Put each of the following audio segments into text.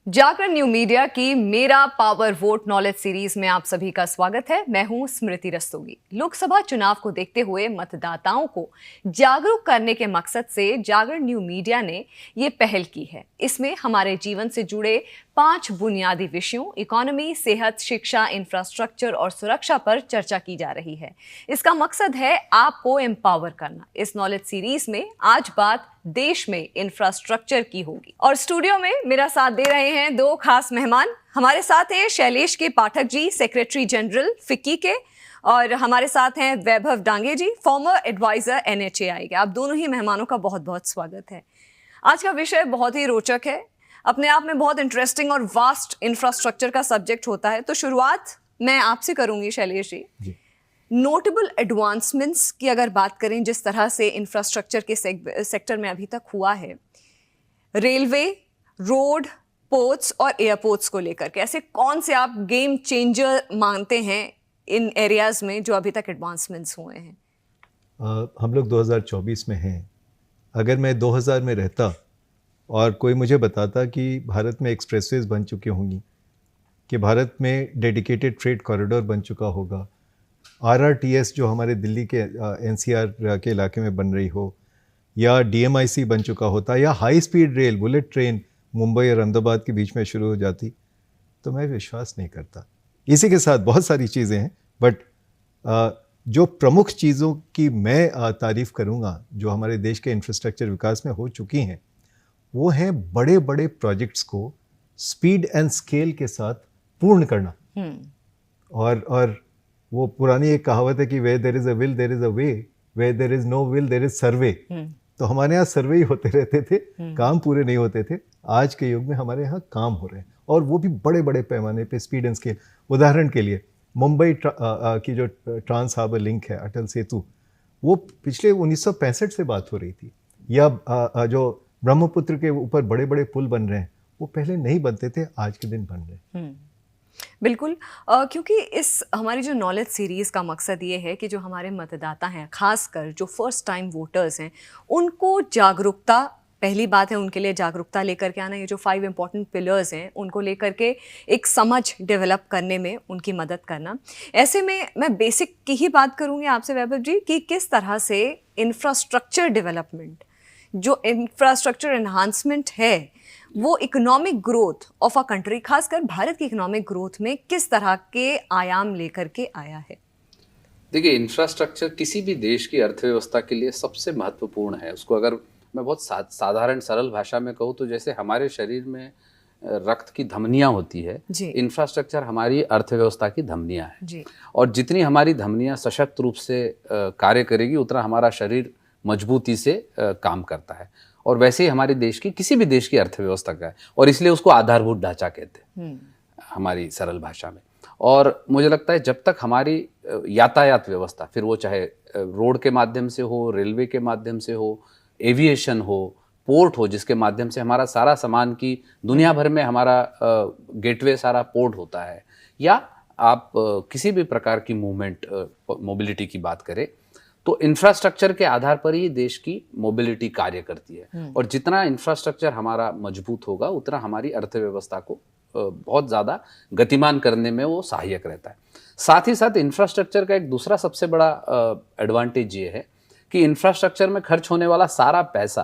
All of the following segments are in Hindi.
जागरण न्यू मीडिया की मेरा पावर वोट नॉलेज सीरीज में आप सभी का स्वागत है। मैं हूं स्मृति रस्तोगी। लोकसभा चुनाव को देखते हुए मतदाताओं को जागरूक करने के मकसद से जागरण न्यू मीडिया ने ये पहल की है। इसमें हमारे जीवन से जुड़े 5 बुनियादी विषयों इकोनॉमी, सेहत, शिक्षा, इंफ्रास्ट्रक्चर और सुरक्षा पर चर्चा की जा रही है। इसका मकसद है आपको एम्पावर करना। इस नॉलेज सीरीज में आज बात देश में इंफ्रास्ट्रक्चर की होगी और स्टूडियो में मेरा साथ दे रहे हैं 2 खास मेहमान। हमारे साथ हैं शैलेश के Pathak ji, secretary general FICCI के, और हमारे साथ हैं वैभव डांगे जी, फॉर्मर एडवाइजर NHAI के। आप दोनों ही मेहमानों का बहुत बहुत स्वागत है। आज का विषय बहुत ही रोचक है, अपने आप में बहुत इंटरेस्टिंग और वास्ट इंफ्रास्ट्रक्चर का सब्जेक्ट होता है। तो शुरुआत मैं आपसे करूंगी शैलेश जी। नोटेबल एडवांसमेंट्स की अगर बात करें, जिस तरह से इंफ्रास्ट्रक्चर के सेक्टर में अभी तक हुआ है, रेलवे, रोड, पोर्ट्स और एयरपोर्ट्स को लेकर के ऐसे कौन से आप गेम चेंजर मानते हैं इन एरियाज में जो अभी तक एडवांसमेंट्स हुए हैं? हम लोग 2024 में हैं। अगर मैं 2000 में रहता और कोई मुझे बताता कि भारत में एक्सप्रेसवेज बन चुकी होंगी, कि भारत में डेडिकेटेड फ्रेट कॉरिडोर बन चुका होगा, RRTS जो हमारे दिल्ली के NCR के इलाके में बन रही हो, या DMIC बन चुका होता, या high speed rail bullet train Mumbai और अहमदाबाद के बीच में शुरू हो जाती, तो मैं विश्वास नहीं करता। इसी के साथ बहुत सारी चीज़ें हैं, बट जो प्रमुख चीज़ों की मैं तारीफ़ करूँगा जो हमारे देश के इंफ्रास्ट्रक्चर विकास में हो चुकी हैं, वो हैं बड़े बड़े प्रोजेक्ट्स को स्पीड एंड स्केल के साथ पूर्ण करना। और वो पुरानी एक कहावत है कि where there is a will there is a way, where there is no will there is survey. तो हमारे यहाँ सर्वे ही होते रहते थे, काम पूरे नहीं होते थे। आज के युग में हमारे यहाँ काम हो रहे हैं, और वो भी बड़े बड़े पैमाने पे, स्पीड एंड स्केल। उदाहरण के लिए मुंबई की जो ट्रांस हार्बर लिंक है, अटल सेतु, वो पिछले 1965 से बात हो रही थी। या जो ब्रह्मपुत्र के ऊपर बड़े बड़े पुल बन रहे हैं, वो पहले नहीं बनते थे, आज के दिन बन रहे हैं। बिल्कुल, क्योंकि इस हमारी जो नॉलेज सीरीज़ का मकसद ये है कि जो हमारे मतदाता हैं, खासकर जो फर्स्ट टाइम वोटर्स हैं, उनको जागरूकता, पहली बात है उनके लिए जागरूकता लेकर के आना। ये जो 5 इंपॉर्टेंट पिलर्स हैं उनको लेकर के एक समझ डेवलप करने में उनकी मदद करना। ऐसे में मैं बेसिक की ही बात करूँगी आपसे वैभव जी कि किस तरह से इंफ्रास्ट्रक्चर डेवलपमेंट, जो इंफ्रास्ट्रक्चर एनहांसमेंट है, वो economic growth of a country, खासकर भारत की इकोनॉमिक ग्रोथ में किस तरह के आयाम लेकर के आया है? देखिए, इंफ्रास्ट्रक्चर किसी भी देश की अर्थव्यवस्था के लिए सबसे महत्वपूर्ण है। उसको अगर मैं बहुत साधारण सरल भाषा में कहूँ तो जैसे हमारे शरीर में रक्त की धमनियाँ होती है, इंफ्रास्ट्रक्चर हमारी अर्थव्यवस्था की धमनियाँ है। और जितनी हमारी धमनियाँ सशक्त रूप से कार्य करेगी, उतना हमारा शरीर मजबूती से काम करता है। और वैसे ही हमारे देश की, किसी भी देश की अर्थव्यवस्था का है, और इसलिए उसको आधारभूत ढांचा कहते हैं हमारी सरल भाषा में। और मुझे लगता है जब तक हमारी यातायात व्यवस्था, फिर वो चाहे रोड के माध्यम से हो, रेलवे के माध्यम से हो, एविएशन हो, पोर्ट हो, जिसके माध्यम से हमारा सारा सामान की दुनिया भर में हमारा गेटवे सारा पोर्ट होता है, या आप किसी भी प्रकार की मूवमेंट, मोबिलिटी की बात करें, तो इंफ्रास्ट्रक्चर के आधार पर ही देश की मोबिलिटी कार्य करती है। और जितना इंफ्रास्ट्रक्चर हमारा मजबूत होगा, उतना हमारी अर्थव्यवस्था को बहुत ज़्यादा गतिमान करने में वो सहायक रहता है। साथ ही साथ इंफ्रास्ट्रक्चर का एक दूसरा सबसे बड़ा एडवांटेज ये है कि इंफ्रास्ट्रक्चर में खर्च होने वाला सारा पैसा,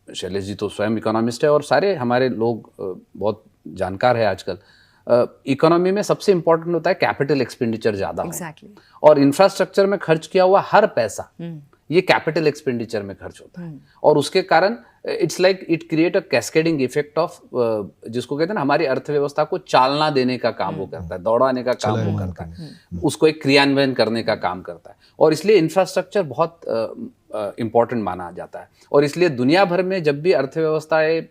शैलेश जी तो स्वयं इकोनॉमिस्ट है और सारे हमारे लोग बहुत जानकार है आजकल, इकोनॉमी में सबसे इंपॉर्टेंट होता है कैपिटल एक्सपेंडिचर ज़्यादा होना। और इंफ्रास्ट्रक्चर में खर्च किया हुआ हर पैसा ये कैपिटल एक्सपेंडिचर में खर्च होता है, और उसके कारण it's like it create a cascading effect of, जिसको कहते हैं ना, हमारी अर्थव्यवस्था को चालना देने का काम वो करता है, दौड़ाने का काम वो करता है, उसको एक क्रियान्वयन करने का काम करता है। और इसलिए इंफ्रास्ट्रक्चर बहुत इम्पॉर्टेंट माना जाता है। और इसलिए दुनिया भर में जब भी अर्थव्यवस्थाएं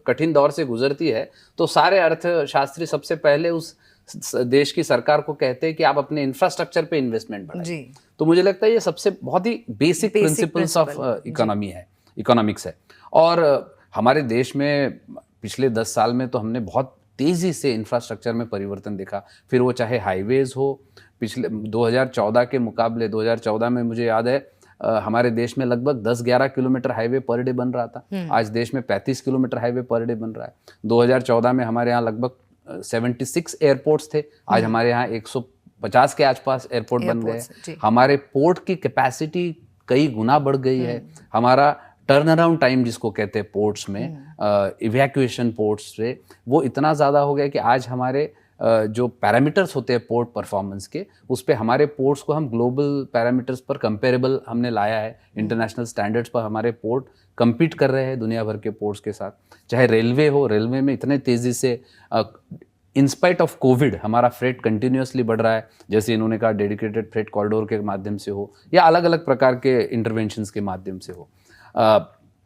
कठिन दौर से गुजरती है, तो सारे अर्थशास्त्री सबसे पहले उस देश की सरकार को कहते हैं कि आप अपने इंफ्रास्ट्रक्चर पे इन्वेस्टमेंट बढ़ाइए। तो मुझे लगता है ये सबसे बहुत ही बेसिक प्रिंसिपल्स ऑफ इकोनॉमिक्स है। और हमारे देश में पिछले 10 साल में तो हमने बहुत तेज़ी से इंफ्रास्ट्रक्चर में परिवर्तन देखा। फिर वो चाहे हाईवेज़ हो, पिछले 2014 के मुकाबले 2014 में मुझे याद है हमारे देश में लगभग 10-11 किलोमीटर हाईवे पर डे बन रहा था, आज देश में 35 किलोमीटर हाईवे पर डे बन रहा है। 2014 में हमारे यहाँ लगभग 76 एयरपोर्ट्स थे, आज हमारे यहाँ 150 के आसपास एयरपोर्ट बन गए। हमारे पोर्ट की कैपेसिटी कई गुना बढ़ गई है। हमारा टर्न अराउंड टाइम जिसको कहते हैं पोर्ट्स में, इवैक्यूएशन पोर्ट्स से, वो इतना ज़्यादा हो गया कि आज हमारे जो पैरामीटर्स होते हैं पोर्ट परफॉर्मेंस के, उस पे हमारे पोर्ट्स को हम ग्लोबल पैरामीटर्स पर कंपेरेबल हमने लाया है। इंटरनेशनल स्टैंडर्ड्स पर हमारे पोर्ट compete कर रहे हैं दुनिया भर के पोर्ट्स के साथ। चाहे रेलवे हो, रेलवे में इतने तेज़ी से इन स्पाइट ऑफ कोविड हमारा फ्रेट कंटिन्यूसली बढ़ रहा है, जैसे इन्होंने कहा डेडिकेटेड फ्रेट कॉरिडोर के माध्यम से हो या अलग अलग प्रकार के इंटरवेंशंस के माध्यम से हो।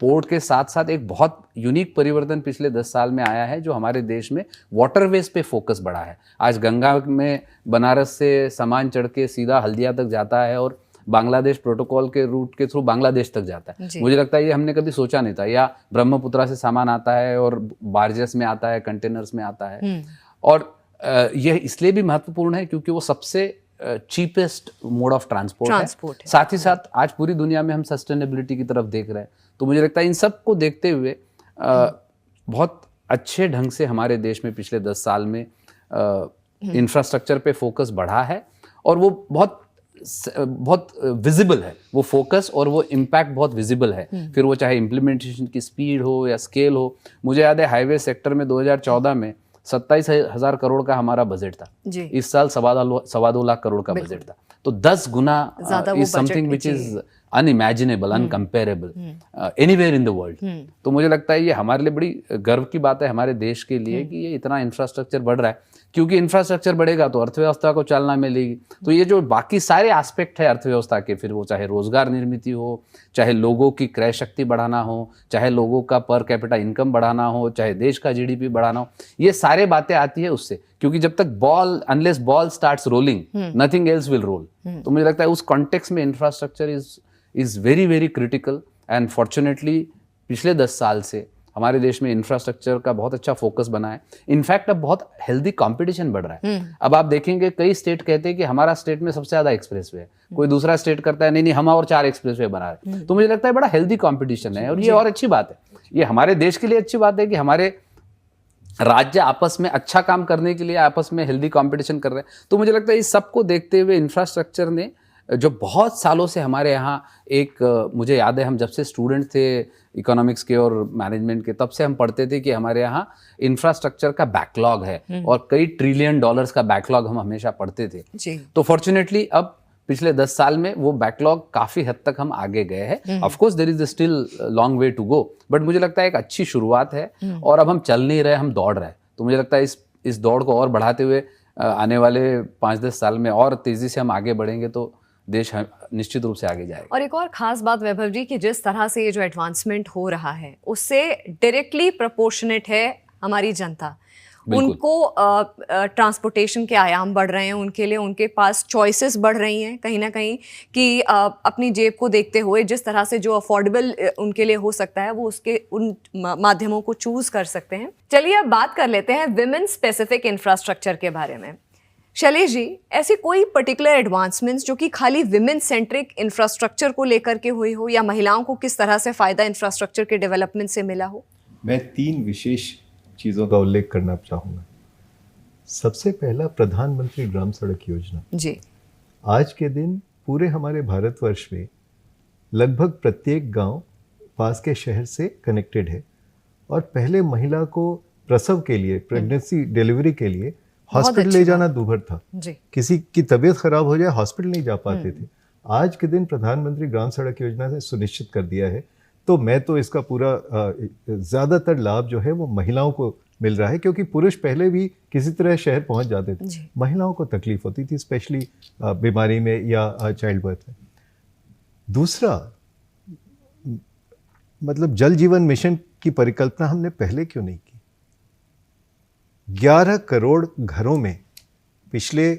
पोर्ट के साथ साथ एक बहुत यूनिक परिवर्तन पिछले 10 साल में आया है, जो हमारे देश में वाटरवेज पे फोकस बढ़ा है। आज गंगा में बनारस से सामान चढ़ के सीधा हल्दिया तक जाता है और बांग्लादेश प्रोटोकॉल के रूट के थ्रू बांग्लादेश तक जाता है। मुझे लगता है ये हमने कभी सोचा नहीं था। या ब्रह्मपुत्रा से सामान आता है और बार्जेस में आता है, कंटेनर्स में आता है। और यह इसलिए भी महत्वपूर्ण है क्योंकि वो सबसे चीपेस्ट मोड ऑफ ट्रांसपोर्ट है। साथ ही साथ आज पूरी दुनिया में हम सस्टेनेबिलिटी की तरफ देख रहे हैं। तो मुझे लगता है इन सब को देखते हुए बहुत अच्छे ढंग से हमारे देश में पिछले 10 साल में इंफ्रास्ट्रक्चर पे फोकस बढ़ा है और वो बहुत विजिबल है। वो फोकस और वो इम्पैक्ट बहुत विजिबल है। फिर वो चाहे इम्प्लीमेंटेशन की स्पीड हो या स्केल हो। मुझे याद है हाईवे सेक्टर में 2014 में 27,000 करोड़ का हमारा बजट था। इस साल 2.25 लाख करोड़ का बजट था। तो 10 गुना is something which is unimaginable, uncomparable anywhere in the world. तो मुझे लगता है ये हमारे लिए बड़ी गर्व की बात है हमारे देश के लिए कि ये इतना इंफ्रास्ट्रक्चर बढ़ रहा है, क्योंकि इंफ्रास्ट्रक्चर बढ़ेगा तो अर्थव्यवस्था को चालना मिलेगी। तो ये जो बाकी सारे एस्पेक्ट है अर्थव्यवस्था के, फिर वो चाहे रोजगार निर्मित हो, चाहे लोगों की क्रय शक्ति बढ़ाना हो, चाहे लोगों का पर कैपिटा इनकम बढ़ाना हो, चाहे देश का जीडीपी बढ़ाना हो, ये सारे बातें आती है उससे। क्योंकि जब तक unless ball starts rolling nothing else will roll. तो मुझे लगता है उस कॉन्टेक्स्ट में infrastructure is very very critical. And fortunately पिछले 10 साल से हमारे देश में इंफ्रास्ट्रक्चर का बहुत अच्छा फोकस बना है। इनफैक्ट अब बहुत हेल्दी कंपटीशन बढ़ रहा है। अब आप देखेंगे कई स्टेट कहते हैं कि हमारा स्टेट में सबसे ज्यादा एक्सप्रेसवे है, कोई दूसरा स्टेट करता है नहीं हम और 4 एक्सप्रेसवे बना रहे हैं। तो मुझे लगता है बड़ा हेल्दी कंपटीशन है और ये और अच्छी बात है। ये हमारे देश के लिए अच्छी बात है कि हमारे राज्य आपस में अच्छा काम करने के लिए आपस में हेल्दी कंपटीशन कर रहे हैं। तो मुझे लगता है इस सबको देखते हुए इंफ्रास्ट्रक्चर ने जो बहुत सालों से हमारे यहाँ मुझे याद है हम जब से स्टूडेंट थे इकोनॉमिक्स के और मैनेजमेंट के, तब से हम पढ़ते थे कि हमारे यहाँ इंफ्रास्ट्रक्चर का बैकलॉग है और कई ट्रिलियन डॉलर्स का बैकलॉग हम हमेशा पढ़ते थे। तो फॉर्चुनेटली अब पिछले 10 साल में वो बैकलॉग काफी हद तक हम आगे गए हैं। Of course there is still long way to go, but मुझे लगता है एक अच्छी शुरुआत है और अब हम चल नहीं रहे, हम दौड़ रहे हैं। तो मुझे लगता है इस दौड़ को और बढ़ाते हुए आने वाले 5-10 साल में और तेजी से हम आगे बढ़ेंगे तो देश निश्चित रूप से आगे जाएगा। और एक और खास बात वैभव जी कि जिस तरह से ये जो एडवांसमेंट हो रहा है उससे डायरेक्टली प्रोपोर्शनेट है हमारी जनता। उनको ट्रांसपोर्टेशन के आयाम बढ़ रहे हैं, उनके लिए उनके पास चॉइसेस बढ़ रही हैं कहीं ना कहीं कि अपनी जेब को देखते हुए जिस तरह से जो अफोर्डेबल उनके लिए हो सकता है वो उसके उन माध्यमों को चूज कर सकते हैं। चलिए अब बात कर लेते हैं विमेन स्पेसिफिक इंफ्रास्ट्रक्चर के बारे में। शैलेश जी, ऐसी कोई पर्टिकुलर एडवांसमेंट्स जो कि खाली विमेन सेंट्रिक इंफ्रास्ट्रक्चर को लेकर के हुई हो या महिलाओं को किस तरह से फ़ायदा इंफ्रास्ट्रक्चर के डेवलपमेंट से मिला हो? मैं 3 विशेष चीज़ों का उल्लेख करना चाहूँगा। सबसे पहला प्रधानमंत्री ग्राम सड़क योजना जी। आज के दिन पूरे हमारे भारतवर्ष में लगभग प्रत्येक गांव पास के शहर से कनेक्टेड है और पहले महिला को प्रसव के लिए, प्रेगनेंसी डिलीवरी के लिए हॉस्पिटल ले जाना दूभर था जी। किसी की तबीयत खराब हो जाए हॉस्पिटल नहीं जा पाते थे। आज के दिन प्रधानमंत्री ग्राम सड़क योजना ने सुनिश्चित कर दिया है। तो मैं तो इसका पूरा ज़्यादातर लाभ जो है वो महिलाओं को मिल रहा है, क्योंकि पुरुष पहले भी किसी तरह शहर पहुंच जाते थे, महिलाओं को तकलीफ होती थी, स्पेशली बीमारी में या चाइल्ड बर्थ में। दूसरा, मतलब जल जीवन मिशन की परिकल्पना हमने पहले क्यों नहीं की? 11 करोड़ घरों में पिछले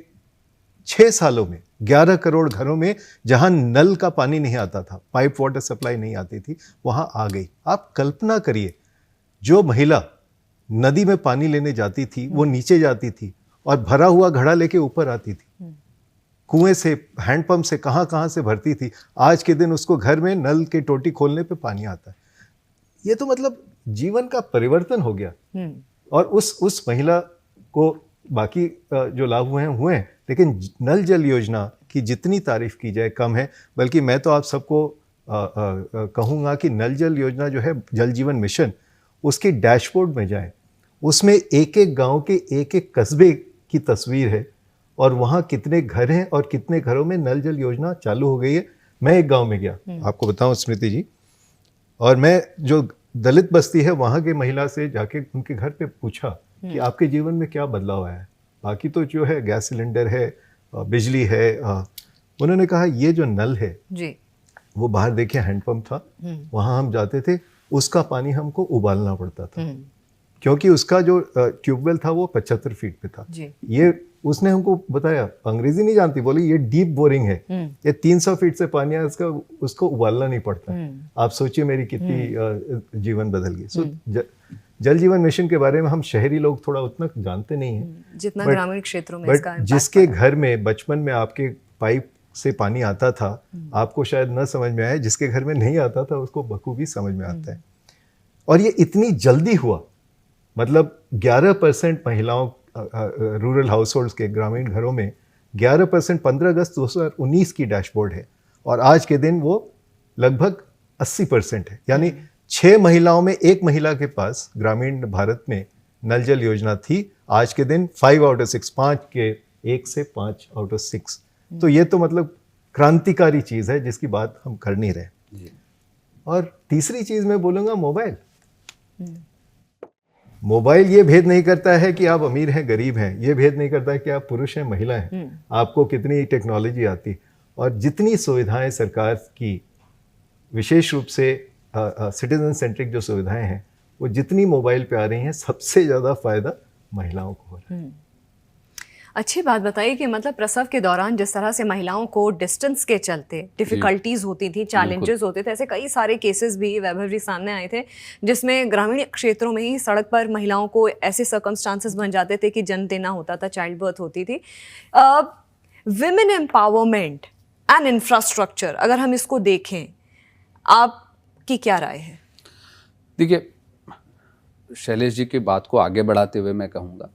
6 सालों में 11 करोड़ घरों में जहां नल का पानी नहीं आता था, पाइप वाटर सप्लाई नहीं आती थी, वहां आ गई। आप कल्पना करिए, जो महिला नदी में पानी लेने जाती थी वो नीचे जाती थी और भरा हुआ घड़ा लेके ऊपर आती थी। कुएं से, हैंडपंप से, कहाँ कहाँ से भरती थी, आज के दिन उसको घर में नल के टोटी खोलने पे पानी आता है। ये तो मतलब जीवन का परिवर्तन हो गया। और उस महिला को बाकी जो लाभ हुए हैं, लेकिन नल जल योजना की जितनी तारीफ की जाए कम है। बल्कि मैं तो आप सबको कहूँगा कि नल जल योजना जो है, जल जीवन मिशन, उसके डैशबोर्ड में जाएं, उसमें एक एक गांव के एक एक कस्बे की तस्वीर है और वहाँ कितने घर हैं और कितने घरों में नल जल योजना चालू हो गई है। मैं एक गांव में गया, आपको बताऊं स्मृति जी, और मैं जो दलित बस्ती है वहाँ के महिला से जाके उनके घर पे पूछा कि आपके जीवन में क्या बदलाव आया है। बाकी तो जो है गैस सिलेंडर है, बिजली है, उन्होंने कहा ये जो नल है जी, वो बाहर देखिए हैंडपंप था, वहाँ हम जाते थे, उसका पानी हमको उबालना पड़ता था क्योंकि उसका जो ट्यूबवेल था वो 75 फीट पे था जी। ये उसने हमको बताया, अंग्रेजी नहीं जानती, बोली ये डीप बोरिंग है, ये 300 फीट से पानी है, उसको उबालना नहीं पड़ता। आप सोचिए मेरी कितनी जीवन बदल गई। सो जल जीवन मिशन के बारे में हम शहरी लोग थोड़ा उतना जानते नहीं हैं जितना ग्रामीण क्षेत्रों में इसका बट जिसके घर में बचपन में आपके पाइप से पानी आता था, आपको शायद न समझ में आए, जिसके घर में नहीं आता था उसको बखूबी समझ में आता है। और ये इतनी जल्दी हुआ, मतलब 11% महिलाओं रूरल हाउसहोल्ड्स के, ग्रामीण घरों में 11%, 15 अगस्त 2019 की डैशबोर्ड है, और आज के दिन वो लगभग 80% है। यानी 6 महिलाओं में 1 महिला के पास ग्रामीण भारत में नल जल योजना थी। आज के दिन 5 आउट ऑफ 6, 5 के 1 से 5 आउट ऑफ 6। तो ये तो मतलब क्रांतिकारी चीज़ है जिसकी बात हम कर नहीं रहे। और तीसरी चीज़ मैं बोलूँगा मोबाइल। मोबाइल ये भेद नहीं करता है कि आप अमीर हैं गरीब हैं, ये भेद नहीं करता है कि आप पुरुष हैं महिला हैं, आपको कितनी टेक्नोलॉजी आती, और जितनी सुविधाएं सरकार की, विशेष रूप से सिटीजन सेंट्रिक जो सुविधाएं हैं, वो जितनी मोबाइल पे आ रही हैं, सबसे ज़्यादा फायदा महिलाओं को हो रहा है। अच्छी बात बताइए कि मतलब प्रसव के दौरान जिस तरह से महिलाओं को डिस्टेंस के चलते डिफिकल्टीज होती थी, चैलेंजेस होते थे, ऐसे कई सारे केसेस भी वैभव जी सामने आए थे जिसमें ग्रामीण क्षेत्रों में ही सड़क पर महिलाओं को ऐसे सर्कमस्टांसेस बन जाते थे कि जन्म देना होता था, चाइल्ड बर्थ होती थी। विमेन एम्पावरमेंट एंड इंफ्रास्ट्रक्चर, अगर हम इसको देखें, आपकी क्या राय है? देखिए, शैलेश जी की बात को आगे बढ़ाते हुए मैं कहूँगा,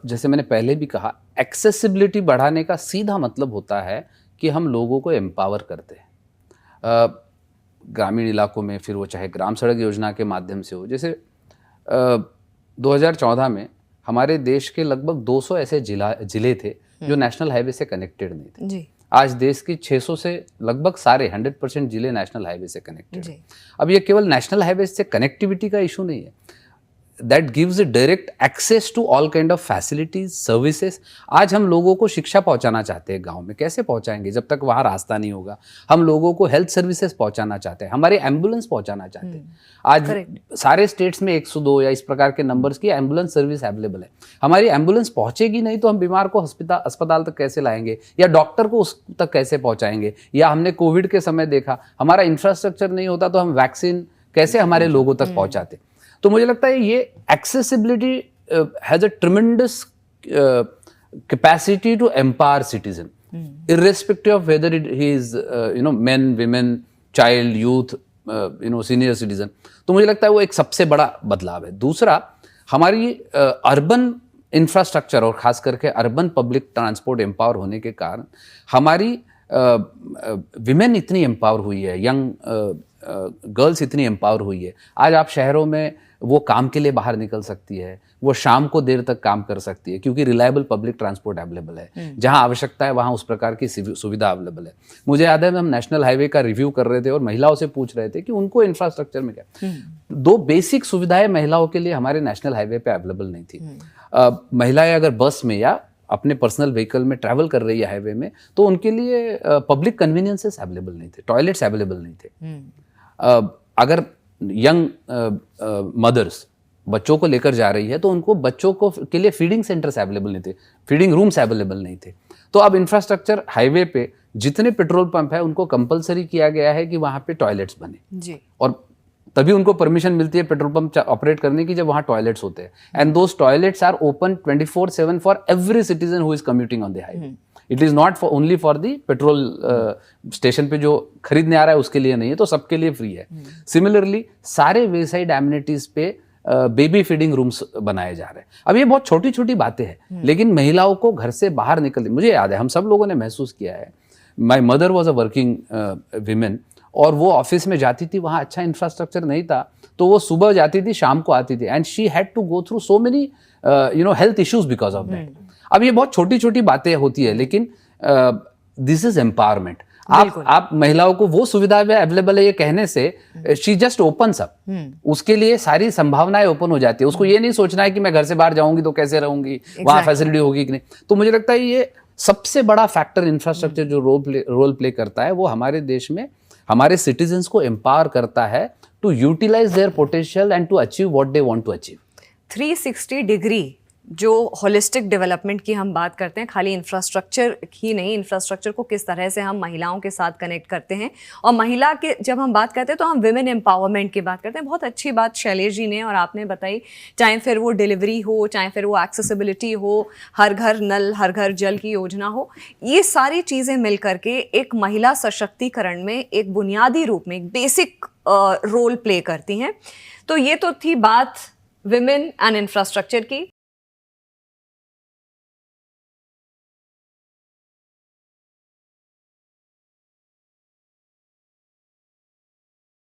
जैसे मैंने पहले भी कहा, एक्सेसिबिलिटी बढ़ाने का सीधा मतलब होता है कि हम लोगों को एम्पावर करते हैं ग्रामीण इलाकों में, फिर वो चाहे ग्राम सड़क योजना के माध्यम से हो। जैसे 2014 में हमारे देश के लगभग 200 ऐसे जिले थे जो नेशनल हाईवे से कनेक्टेड नहीं थे जी। आज देश की 600 से लगभग सारे 100% जिले नेशनल हाईवे से कनेक्टेड हैं। अब ये केवल नेशनल हाईवे से कनेक्टिविटी का इशू नहीं है, that gives direct access to all kind of facilities, services. आज हम लोगों को शिक्षा पहुंचाना चाहते हैं गांव में, कैसे पहुंचाएंगे जब तक वहां रास्ता नहीं होगा। हम लोगों को हेल्थ सर्विसेज पहुंचाना चाहते हैं, हमारे एम्बुलेंस पहुंचाना चाहते हैं। आज सारे स्टेट्स में 102 या इस प्रकार के नंबर्स की एम्बुलेंस सर्विस अवेलेबल है। हमारी एम्बुलेंस पहुंचेगी नहीं तो हम बीमार को अस्पताल तक कैसे लाएंगे, या डॉक्टर को उस तक कैसे पहुंचाएंगे। या हमने कोविड के समय देखा, हमारा इंफ्रास्ट्रक्चर नहीं होता तो हम वैक्सीन कैसे हमारे लोगों तक पहुंचाते। तो मुझे लगता है ये accessibility has a tremendous capacity to empower citizen, irrespective of whether he is men, women, child, youth, senior citizen. तो मुझे लगता है वो एक सबसे बड़ा बदलाव है। दूसरा, हमारी अर्बन इंफ्रास्ट्रक्चर और खास करके अर्बन पब्लिक ट्रांसपोर्ट एम्पावर होने के कारण हमारी विमेन इतनी एम्पावर हुई है, यंग गर्ल्स इतनी एम्पावर हुई है। आज आप शहरों में वो काम के लिए बाहर निकल सकती है, वो शाम को देर तक काम कर सकती है क्योंकि रिलायबल पब्लिक ट्रांसपोर्ट अवेलेबल है। जहां आवश्यकता है वहां उस प्रकार की सुविधा अवेलेबल है। मुझे याद है हम नेशनल हाईवे का रिव्यू कर रहे थे और महिलाओं से पूछ रहे थे कि उनको इंफ्रास्ट्रक्चर में क्या, 2 बेसिक सुविधाएं महिलाओं के लिए हमारे नेशनल हाईवे पे अवेलेबल नहीं थी। महिलाएं अगर बस में या अपने पर्सनल व्हीकल में ट्रैवल कर रही है हाईवे में, तो उनके लिए पब्लिक कन्वीनियंसेस अवेलेबल नहीं थे, टॉयलेट्स अवेलेबल नहीं थे। अगर यंग मदर्स बच्चों को लेकर जा रही है तो उनको बच्चों को के लिए फीडिंग सेंटर्स अवेलेबल नहीं थे, फीडिंग रूम्स अवेलेबल नहीं थे। तो अब इंफ्रास्ट्रक्चर हाईवे पे जितने पेट्रोल पंप है उनको कंपलसरी किया गया है कि वहाँ पे टॉयलेट्स बने जी। और तभी उनको परमिशन मिलती है पेट्रोल पंप ऑपरेट करने की जब वहाँ टॉयलेट्स होते हैं। And those toilets are open 24/7 for every citizen who is commuting on the highway. It is not for only for the petrol station पे जो खरीदने आ रहा है उसके लिए नहीं है, तो सबके लिए फ्री है। सिमिलरली सारे वेसाइड एमिनिटीज पे बेबी फीडिंग रूम्स बनाए जा रहे हैं। अब ये बहुत छोटी छोटी बातें हैं, लेकिन महिलाओं को घर से बाहर निकलते, मुझे याद है हम सब लोगों ने महसूस किया है, my mother was a working women, और वो ऑफिस में जाती थी, वहाँ अच्छा इंफ्रास्ट्रक्चर नहीं था, तो वो सुबह जाती थी शाम को आती थी, and she had to go through so many health issues because of that. अब ये बहुत छोटी छोटी बातें होती है, लेकिन दिस इज एम्पावरमेंट। आप महिलाओं को वो सुविधा अवेलेबल है ये कहने से शी जस्ट ओपन्स अप, उसके लिए सारी संभावनाएं ओपन हो जाती है। उसको ये नहीं सोचना है कि मैं घर से बाहर जाऊंगी तो कैसे रहूंगी, वहां फैसिलिटी होगी कि नहीं। तो मुझे लगता है ये सबसे बड़ा फैक्टर इंफ्रास्ट्रक्चर जो रोल प्ले करता है, वो हमारे देश में हमारे सिटीजन्स को एम्पावर करता है to utilise their potential and to achieve what they want to achieve. 360 degree जो होलिस्टिक डेवलपमेंट की हम बात करते हैं, खाली इंफ्रास्ट्रक्चर ही नहीं, इंफ्रास्ट्रक्चर को किस तरह से हम महिलाओं के साथ कनेक्ट करते हैं, और महिला के जब हम बात करते हैं तो हम विमेन एम्पावरमेंट की बात करते हैं। बहुत अच्छी बात शैलेश जी ने और आपने बताई, चाहे फिर वो डिलीवरी हो, चाहे फिर वो एक्सेसिबिलिटी हो, हर घर नल हर घर जल की योजना हो, ये सारी चीज़ें मिल करके एक महिला सशक्तिकरण में एक बुनियादी रूप में एक बेसिक रोल प्ले करती हैं। तो ये तो थी बात विमेन एंड इंफ्रास्ट्रक्चर की।